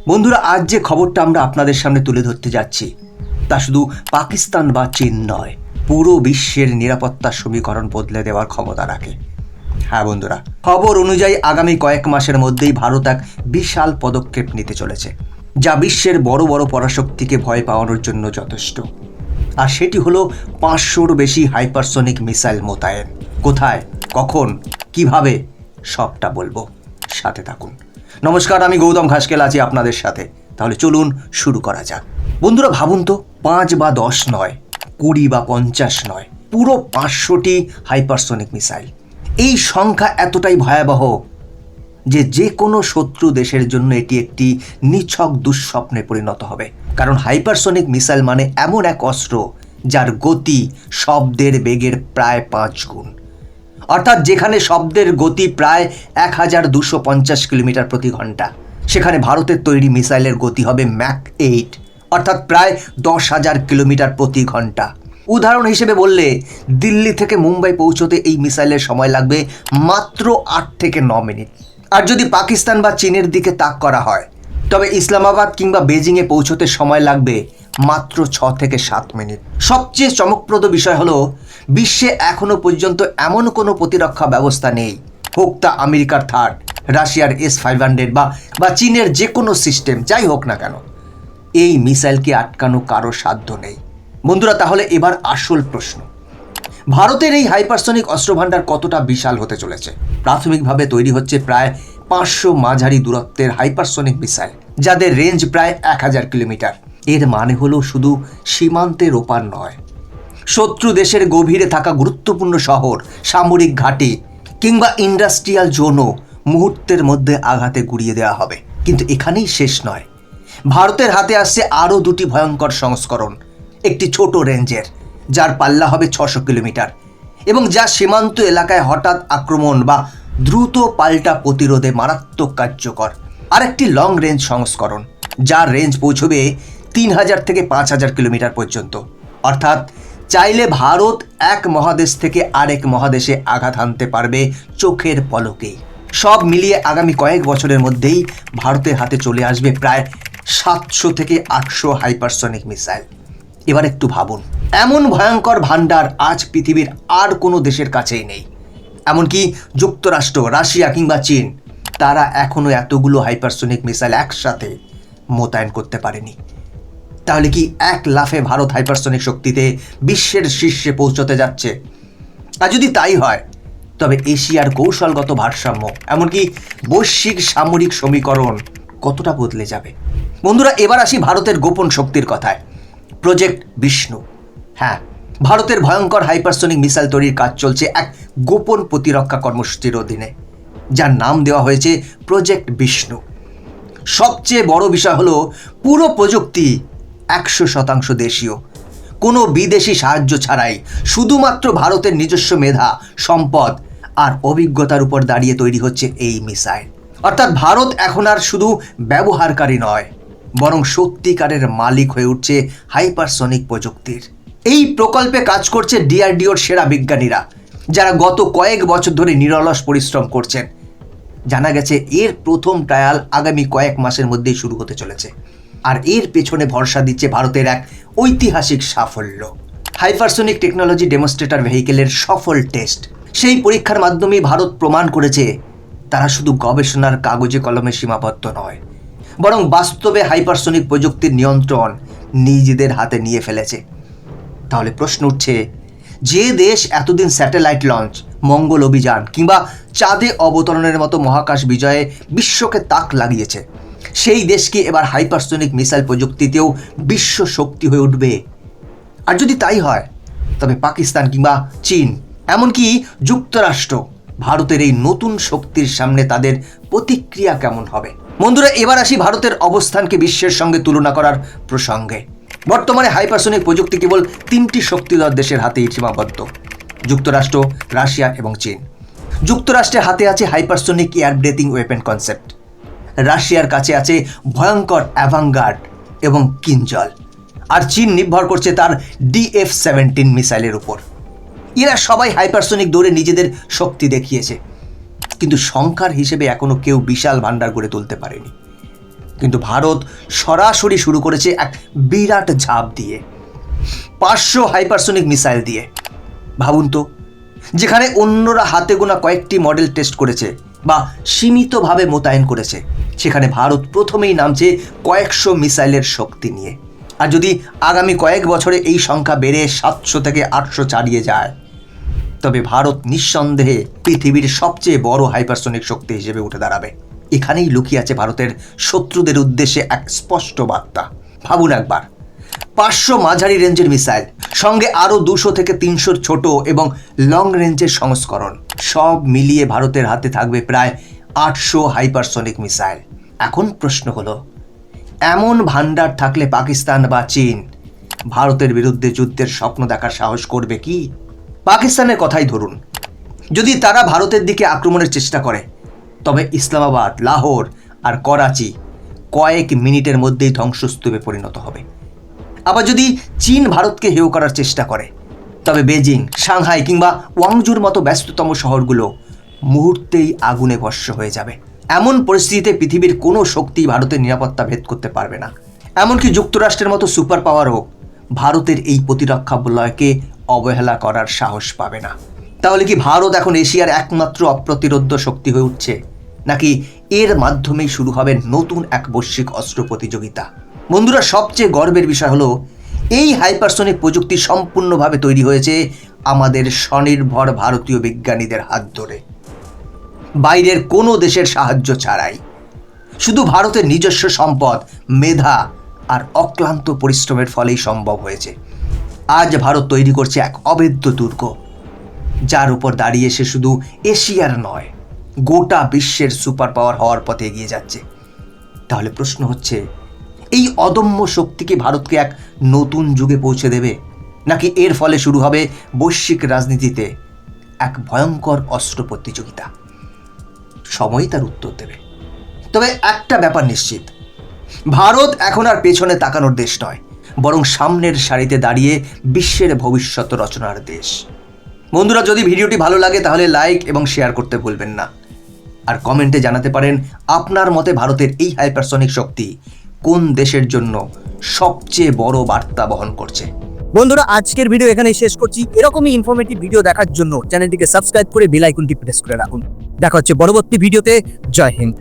বন্ধুরা, আজ যে খবরটা আমরা আপনাদের সামনে তুলে ধরতে যাচ্ছি তা শুধু পাকিস্তান বা চীন নয়, পুরো বিশ্বের নিরাপত্তা সমীকরণ বদলে দেওয়ার ক্ষমতা রাখে। হ্যাঁ বন্ধুরা, খবর অনুযায়ী আগামী কয়েক মাসের মধ্যেই ভারত এক বিশাল পদক্ষেপ নিতে চলেছে, যা বিশ্বের বড় বড় পরাশক্তিকে ভয় পাওয়ানোর জন্য যথেষ্ট। আর সেটি হলো 500-র বেশি হাইপারসনিক মিসাইল মোতায়েন। কোথায়, কখন, কিভাবে, সবটা বলবো, সাথে থাকুন। নমস্কার, আমি গৌতম ঘাসকেল আছি আপনাদের সাথে। তাহলে চলুন শুরু করা যাক। বন্ধুরা ভাবুন তো, 5 বা 10 নয়, 20 বা 50 নয়, পুরো 500টি হাইপারসনিক মিসাইল। এই সংখ্যা এতটাই ভয়াবহ যে কোনো শত্রু দেশের জন্য এটি একটি নিছক দুঃস্বপ্নে পরিণত হবে। কারণ হাইপারসনিক মিসাইল মানে এমন এক অস্ত্র যার গতি শব্দের বেগের প্রায় 5 গুণ। অর্থাৎ যেখানে শব্দের গতি প্রায় 1250 কিলোমিটার প্রতি ঘন্টা, সেখানে ভারতের তৈরি মিসাইলের গতি হবে ম্যাক 8, অর্থাৎ প্রায় 10,000 কিলোমিটার প্রতি ঘন্টা। উদাহরণ হিসেবে বললে, দিল্লি থেকে মুম্বাই পৌঁছতে এই মিসাইলের সময় লাগবে মাত্র 8 থেকে 9 মিনিট। আর যদি পাকিস্তান বা চীনের দিকে তাক করা হয়, তবে ইসলামাবাদ কিংবা বেজিংয়ে পৌঁছতে সময় লাগবে মাত্র 6 থেকে 7 মিনিট। সবচেয়ে চমকপ্রদ বিষয় হলো, বিশ্বে এখনো পর্যন্ত এমন কোনো প্রতিরক্ষা ব্যবস্থা নেই, হোক তা আমেরিকার থার্ড, রাশিয়ার S-500 বা চীনের যে কোনো সিস্টেম যাই হোক না কেন, এই মিসাইলকে আটকানো কারো সাধ্য নেই। বন্ধুরা, তাহলে এবার আসল প্রশ্ন, ভারতের এই হাইপারসনিক অস্ত্রভাণ্ডার কতটা বিশাল হতে চলেছে? প্রাথমিকভাবে তৈরি হচ্ছে প্রায় 500 মাঝারি দূরত্বের হাইপারসনিক মিসাইল, যাদের রেঞ্জ প্রায় 1000 কিলোমিটার। এর মানে হলো শুধু সীমান্তের ওপার নয়, শত্রু দেশের গভীরে থাকা গুরুত্বপূর্ণ শহর, সামরিক ঘাঁটি কিংবা ইন্ডাস্ট্রিয়াল জোনও মুহূর্তের মধ্যে আঘাতে গুড়িয়ে দেওয়া হবে। কিন্তু এখানেই শেষ নয়, ভারতের হাতে আসছে আরও 2টি ভয়ঙ্কর সংস্করণ। একটি ছোট রেঞ্জের, যার পাল্লা হবে 600 কিলোমিটার এবং যা সীমান্ত এলাকায় হঠাৎ আক্রমণ বা দ্রুত পাল্টা প্রতিরোধে মারাত্মক কার্যকর। আরেকটি লং রেঞ্জ সংস্করণ, যার রেঞ্জ পৌঁছবে 3000 থেকে 5000 কিলোমিটার পর্যন্ত। অর্থাৎ চাইলে ভারত এক মহাদেশ থেকে আরেক মহাদেশে আঘাত হানতে পারবে চোখের পলকেই। সব মিলিয়ে আগামী কয়েক বছরের মধ্যেই ভারতের হাতে চলে আসবে প্রায় 700 থেকে 800 হাইপারসনিক মিসাইল। এবার একটু ভাবুন, এমন ভয়ঙ্কর ভান্ডার আজ পৃথিবীর আর কোনো দেশের কাছেই নেই। এমনকি যুক্তরাষ্ট্র, রাশিয়া কিংবা চীন, তারা এখনও এতগুলো হাইপারসনিক মিসাইল একসাথে মোতায়েন করতে পারেনি। তাহলে কি এক লাফে ভারত হাইপারসনিক শক্তিতে বিশ্বের শীর্ষে পৌঁছতে যাচ্ছে? আর যদি তাই হয়, তবে এশিয়ার কৌশলগত ভারসাম্য, এমনকি বৈশ্বিক সামরিক সমীকরণ কতটা বদলে যাবে? বন্ধুরা, এবার আসি ভারতের গোপন শক্তির কথায়, প্রজেক্ট বিষ্ণু। হ্যাঁ, ভারতের ভয়ঙ্কর হাইপারসনিক মিসাইল তৈরির কাজ চলছে এক গোপন প্রতিরক্ষা কর্মসূচির অধীনে, যার নাম দেওয়া হয়েছে প্রজেক্ট বিষ্ণু। সবচেয়ে বড় বিষয় হলো, পুরো প্রযুক্তি 100% দেশীয়, কোনো বিদেশি সাহায্য ছাড়াই, শুধুমাত্র ভারতের নিজস্ব মেধা, সম্পদ আর অভিজ্ঞতার উপর দাঁড়িয়ে তৈরি হচ্ছে এই মিসাইল। অর্থাৎ ভারত এখন আর শুধু ব্যবহারকারী নয়, বরং সত্যিকারের মালিক হয়ে উঠছে হাইপারসনিক প্রযুক্তির। এই প্রকল্পে কাজ করছে DRDOর সেরা বিজ্ঞানীরা, যারা গত কয়েক বছর ধরে নিরলস পরিশ্রম করছেন। জানা গেছে এর প্রথম ট্রায়াল আগামী কয়েক মাসের মধ্যেই শুরু হতে চলেছে। আর এর পেছনে ভরসা দিচ্ছে ভারতের এক ঐতিহাসিক সাফল্য, হাইপারসনিক টেকনোলজি ডেমনস্ট্রেটর ভেহিকেলের সফল টেস্ট। সেই পরীক্ষার মাধ্যমেই ভারত প্রমাণ করেছে তারা শুধু গবেষণার কাগজে কলমে সীমাবদ্ধ নয়, বরং বাস্তবে হাইপারসনিক প্রযুক্তির নিয়ন্ত্রণ নিজেদের হাতে নিয়ে ফেলেছে। তাহলে প্রশ্ন উঠছে, যে দেশ এতদিন স্যাটেলাইট লঞ্চ, মঙ্গল অভিযান কিংবা চাঁদে অবতরণের মতো মহাকাশ বিজয়ে বিশ্বকে তাক লাগিয়েছে, সেই দেশ কি এবার হাইপারসনিক মিসাইল প্রযুক্তিতেও বিশ্ব শক্তি হয়ে উঠবে? আর যদি তাই হয়, তবে পাকিস্তান কিংবা চীন, এমনকি যুক্তরাষ্ট্র, ভারতের এই নতুন শক্তির সামনে তাদের প্রতিক্রিয়া কেমন হবে? বন্ধুরা, এবার আসি ভারতের অবস্থানকে বিশ্বের সঙ্গে তুলনা করার প্রসঙ্গে। বর্তমানে হাইপারসনিক প্রযুক্তি কেবল 3টি শক্তিধর দেশের হাতেই সীমাবদ্ধ: যুক্তরাষ্ট্র, রাশিয়া এবং চীন। যুক্তরাষ্ট্রের হাতে আছে hypersonic air breathing weapon concept, রাশিয়ার কাছে আছে ভয়ঙ্কর অ্যাভাঙ্গার্ড এবং কিঞ্জল, আর চীন নির্ভর করছে তার DF-17 মিসাইলের উপর। এরা সবাই হাইপারসনিক দৌড়ে নিজেদের শক্তি দেখিয়েছে, কিন্তু সংখ্যার হিসেবে এখনো কেউ বিশাল ভান্ডার গড়ে তুলতে পারেনি। কিন্তু ভারত সরাসরি শুরু করেছে এক বিরাট ঝাঁপ দিয়ে, 500 হাইপারসোনিক মিসাইল দিয়ে। ভাবুন তো, যেখানে অন্যরা হাতে গোনা কয়েকটি মডেল টেস্ট করেছে বা সীমিতভাবে মোতায়েন করেছে, সেখানে ভারত প্রথমেই নামছে কয়েকশো মিসাইলের শক্তি নিয়ে। আর যদি আগামী কয়েক বছরে এই সংখ্যা বেড়ে 700 থেকে 800 ছাড়িয়ে যায়, তবে ভারত নিঃসন্দেহে পৃথিবীর সবচেয়ে বড় হাইপারসোনিক শক্তি হিসেবে উঠে দাঁড়াবে। এখানেই লুকিয়ে আছে ভারতের শত্রুদের উদ্দেশ্যে এক স্পষ্ট বার্তা। ভাবুন একবার, 500 মাঝারি রেঞ্জের মিসাইল, সঙ্গে আরও 200 থেকে 300 ছোট এবং লং রেঞ্জের সংস্করণ, সব মিলিয়ে ভারতের হাতে থাকবে প্রায় 800 হাইপারসোনিক মিসাইল। এখন প্রশ্ন হলো, এমন ভান্ডার থাকলে পাকিস্তান বা চীন ভারতের বিরুদ্ধে যুদ্ধের স্বপ্ন দেখার সাহস করবে কি? পাকিস্তানের কথাই ধরুন, যদি তারা ভারতের দিকে আক্রমণের চেষ্টা করে, তবে ইসলামাবাদ, লাহোর আর করাচি কয়েক মিনিটের মধ্যেই ধ্বংসস্তূপে পরিণত হবে। আবার যদি চীন ভারতকে হেয় করার চেষ্টা করে, তবে বেজিং, সাংহাই কিংবা ওয়াংজুর মতো ব্যস্ততম শহরগুলো মুহূর্তেই আগুনে ভস্ম হয়ে যাবে। এমন পরিস্থিতিতে পৃথিবীর কোনো শক্তি ভারতের নিরাপত্তা ভেদ করতে পারবে না। এমনকি যুক্তরাষ্ট্রের মতো সুপার পাওয়ারও ভারতের এই প্রতিরক্ষা বলয়কে অবহেলা করার সাহস পাবে না। তাহলে কি ভারত এখন এশিয়ার একমাত্র অপ্রতিরোধ্য শক্তি হয়ে উঠছে, নাকি এর মাধ্যমেই শুরু হবে নতুন এক বৈশ্বিক অস্ত্র প্রতিযোগিতা? বন্ধুরা, সবচেয়ে গর্বের বিষয় হলো, এই হাইপারসোনিক প্রযুক্তি সম্পূর্ণভাবে তৈরি হয়েছে আমাদের স্বনির্ভর ভারতীয় বিজ্ঞানীদের হাত ধরে, বাইরের কোনো দেশের সাহায্য ছাড়াই। শুধু ভারতের নিজস্ব সম্পদ, মেধা আর অক্লান্ত পরিশ্রমের ফলেই সম্ভব হয়েছে। আজ ভারত তৈরি করছে এক অভেদ্য দুর্গ, যার উপর দাঁড়িয়ে সে শুধু এশিয়ার নয়, গোটা বিশ্বের সুপার পাওয়ার হওয়ার পথে এগিয়ে যাচ্ছে। তাহলে প্রশ্ন হচ্ছে, এই অদম্য শক্তি কি ভারতকে এক নতুন যুগে পৌঁছে দেবে, নাকি এর ফলে শুরু হবে বৈশ্বিক রাজনীতিতে এক ভয়ঙ্কর অস্ত্র প্রতিযোগিতা? সময় তার উত্তর দেবে। তবে একটা ব্যাপার নিশ্চিত, ভারত এখন আর পেছনে তাকানোর দেশ নয়, বরং সামনের সারিতে দাঁড়িয়ে বিশ্বের ভবিষ্যৎ রচনার দেশ। বন্ধুরা, যদি ভিডিওটি ভালো লাগে তাহলে লাইক এবং শেয়ার করতে ভুলবেন না। আর কমেন্টে জানাতে পারেন আপনার মতে ভারতের এই হাইপারসনিক শক্তি কোন দেশের জন্য সবচেয়ে বড় বার্তা বহন করছে। বন্ধুরা, আজকের ভিডিও এখানেই শেষ করছি। এরকমই ইনফরমেটিভ ভিডিও দেখার জন্য চ্যানেলটিকে সাবস্ক্রাইব করে বেল আইকনটি প্রেস করে রাখুন। দেখা হচ্ছে পরবর্তী ভিডিওতে। জয় হিন্দ।